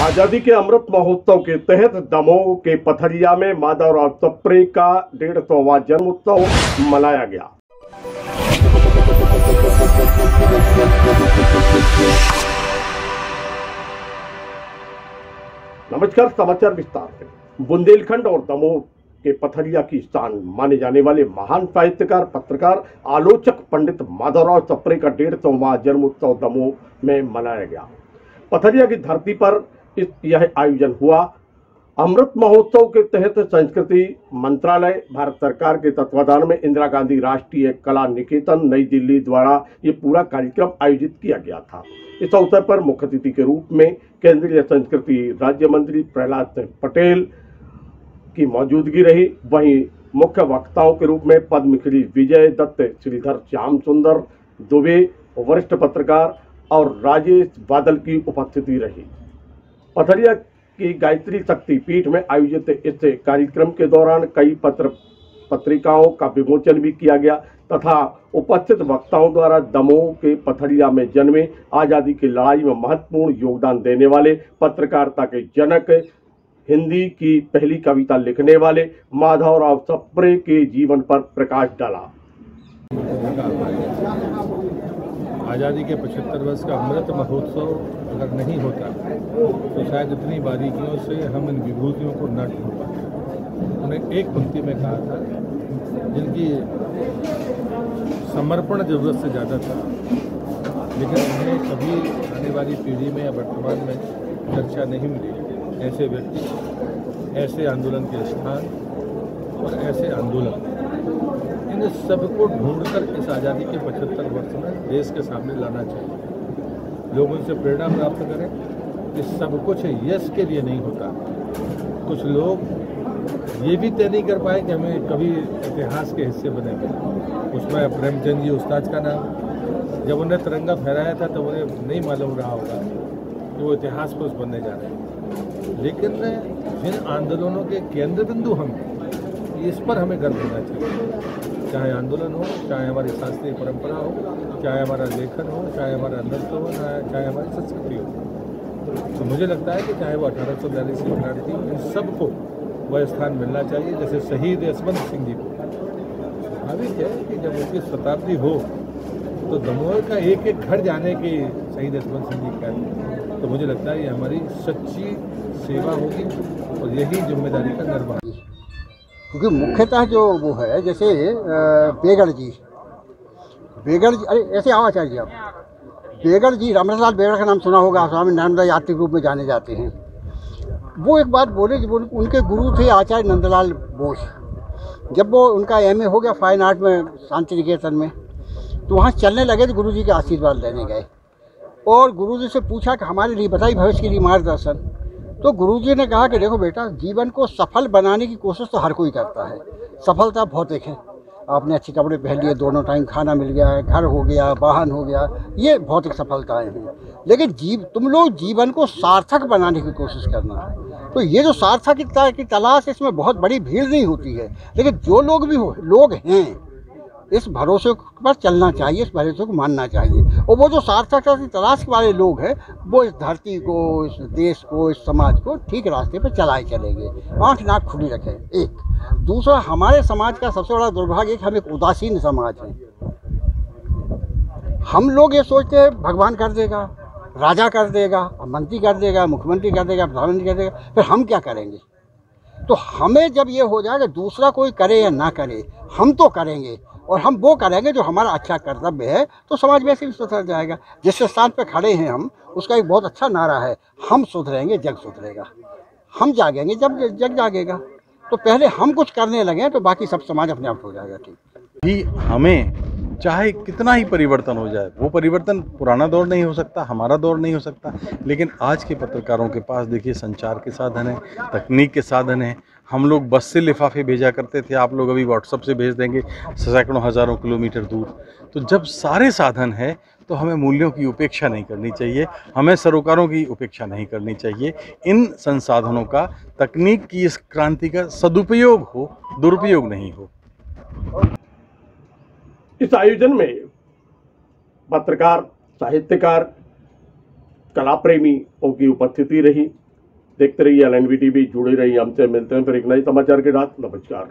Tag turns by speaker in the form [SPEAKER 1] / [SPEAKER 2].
[SPEAKER 1] आजादी के अमृत महोत्सव के तहत दमोह के पथरिया में माधवराव सप्रे का 150वां जन्मोत्सव मनाया गया। नमस्कार, समाचार विस्तार से। बुंदेलखंड और दमोह के पथरिया की स्थान माने जाने वाले महान साहित्यकार, पत्रकार, आलोचक पंडित माधवराव सप्रे का 150वां जन्मोत्सव दमोह में मनाया गया। पथरिया की धरती पर यह आयोजन हुआ। अमृत महोत्सव के तहत संस्कृति मंत्रालय, भारत सरकार के तत्वाधान में इंदिरा गांधी राष्ट्रीय कला निकेतन नई दिल्ली द्वारा ये पूरा कार्यक्रम आयोजित किया गया था। इस अवसर पर मुख्य अतिथि के रूप में केंद्रीय संस्कृति राज्य मंत्री प्रहलाद सिंह पटेल की मौजूदगी रही। वहीं मुख्य वक्ताओं के रूप में पद्मश्री विजय दत्त, श्रीधर श्याम सुंदर दुबे, वरिष्ठ पत्रकार और राजेश बादल की उपस्थिति रही। पथरिया की गायत्री शक्ति पीठ में आयोजित इस कार्यक्रम के दौरान कई पत्रिकाओं का विमोचन भी किया गया तथा उपस्थित वक्ताओं द्वारा दमोह के पथरिया में जन्मे, आजादी की लड़ाई में महत्वपूर्ण योगदान देने वाले, पत्रकारिता के जनक, हिंदी की पहली कविता लिखने वाले माधवराव सप्रे के जीवन पर प्रकाश डाला।
[SPEAKER 2] आज़ादी के 75 वर्ष का अमृत महोत्सव अगर नहीं होता तो शायद इतनी बारीकियों से हम इन विभूतियों को न ढूंढ पाते। उन्हें एक पंक्ति में कहा था, जिनकी समर्पण ज़रूरत से ज़्यादा था, लेकिन उन्हें कभी आने वाली पीढ़ी में या वर्तमान में चर्चा नहीं मिली। ऐसे व्यक्ति, ऐसे आंदोलन के स्थान और ऐसे आंदोलन, इन सबको ढूंढकर इस आज़ादी के 75 वर्ष में देश के सामने लाना चाहिए। लोग उनसे प्रेरणा प्राप्त करें कि सब कुछ यश के लिए नहीं होता। कुछ लोग ये भी तय नहीं कर पाए कि हमें कभी इतिहास के हिस्से बनेंगे। उसमें प्रेमचंद जी उस्ताद का नाम, जब उन्हें तिरंगा फहराया था तो उन्हें नहीं मालूम रहा होगा कि वो इतिहास पुरुष बनने जा रहे हैं। लेकिन जिन आंदोलनों के केंद्र बिंदु हम, इस पर हमें गर्व होना चाहिए। चाहे आंदोलन हो, चाहे हमारी शास्त्रीय परंपरा हो, चाहे हमारा लेखन हो, चाहे हमारा नृत्य हो, चाहे हमारी संस्कृति हो। तो मुझे लगता है कि चाहे वो 1842 की क्रांति, इन सबको वह स्थान मिलना चाहिए। जैसे शहीद यशवंत सिंह जी को, स्वाभाविक है कि जब उनकी शताब्दी हो तो दमोह का एक एक घर जाने की शहीद यशवंत सिंह जी कहते। तो मुझे लगता है ये हमारी सच्ची सेवा होगी और यही जिम्मेदारी का निर्वहन।
[SPEAKER 3] क्योंकि मुख्यतः जो वो है, जैसे बेगड़ जी, अरे ऐसे आओ आचार्य जी, आप बेगड़ जी, रामलाल बेगड़ का नाम सुना होगा, स्वामी नर्मदा यात्री के रूप में जाने जाते हैं। वो एक बात बोले, जब उनके गुरु थे आचार्य नंदलाल बोस। जब वो उनका MA हो गया फाइन आर्ट में शांति निकेतन में, तो वहाँ चलने लगे तो गुरु जी के आशीर्वाद लेने गए और गुरु जी से पूछा कि हमारे लिए बताइए, भविष्य के लिए मार्गदर्शन। तो गुरुजी ने कहा कि देखो बेटा, जीवन को सफल बनाने की कोशिश तो हर कोई करता है। सफलता भौतिक है, आपने अच्छे कपड़े पहन लिए, दोनों टाइम खाना मिल गया, घर हो गया, वाहन हो गया, ये भौतिक सफलताएं हैं। लेकिन तुम लोग जीवन को सार्थक बनाने की कोशिश करना है। तो ये जो सार्थकता की तलाश, इसमें बहुत बड़ी भीड़ नहीं होती है, लेकिन जो लोग भी लोग हैं, इस भरोसे पर चलना चाहिए, इस भरोसे को मानना चाहिए। और वो जो सार्थकता की तलाश वाले लोग हैं, वो इस धरती को, इस देश को, इस समाज को ठीक रास्ते पर चलाए चलेंगे। आँख नाक खुली रखें। एक दूसरा, हमारे समाज का सबसे बड़ा दुर्भाग्य है कि हम एक उदासीन समाज हैं। हम लोग ये सोचते हैं भगवान कर देगा, राजा कर देगा, मंत्री कर देगा, मुख्यमंत्री कर देगा, प्रधानमंत्री कर देगा, फिर हम क्या करेंगे? तो हमें जब ये हो जाए कि दूसरा कोई करे या ना करे, हम तो करेंगे और हम वो करेंगे जो हमारा अच्छा कर्तव्य है, तो समाज वैसे भी सुधर जाएगा। जिस स्थान पे खड़े हैं हम, उसका एक बहुत अच्छा नारा है, हम सुधरेंगे जग सुधरेगा। हम जागेंगे जब जग जागेगा। तो पहले हम कुछ करने लगे तो बाकी सब समाज अपने आप हो जाएगा। ठीक
[SPEAKER 4] भी हमें चाहे कितना ही परिवर्तन हो जाए, वो परिवर्तन पुराना दौर नहीं हो सकता, हमारा दौर नहीं हो सकता, लेकिन आज के पत्रकारों के पास देखिए संचार के साधन है, तकनीक के साधन है। हम लोग बस से लिफाफे भेजा करते थे, आप लोग अभी व्हाट्सएप से भेज देंगे सैकड़ों हज़ारों किलोमीटर दूर। तो जब सारे साधन है तो हमें मूल्यों की उपेक्षा नहीं करनी चाहिए, हमें सरोकारों की उपेक्षा नहीं करनी चाहिए। इन संसाधनों का, तकनीक की इस क्रांति का सदुपयोग हो, दुरुपयोग नहीं हो।
[SPEAKER 1] इस आयोजन में पत्रकार, साहित्यकार, कला प्रेमियों की उपस्थिति रही। देखते रहिए LNV टीवी, जुड़े रहिए हमसे। मिलते हैं फिर एक नए समाचार के साथ। नमस्कार।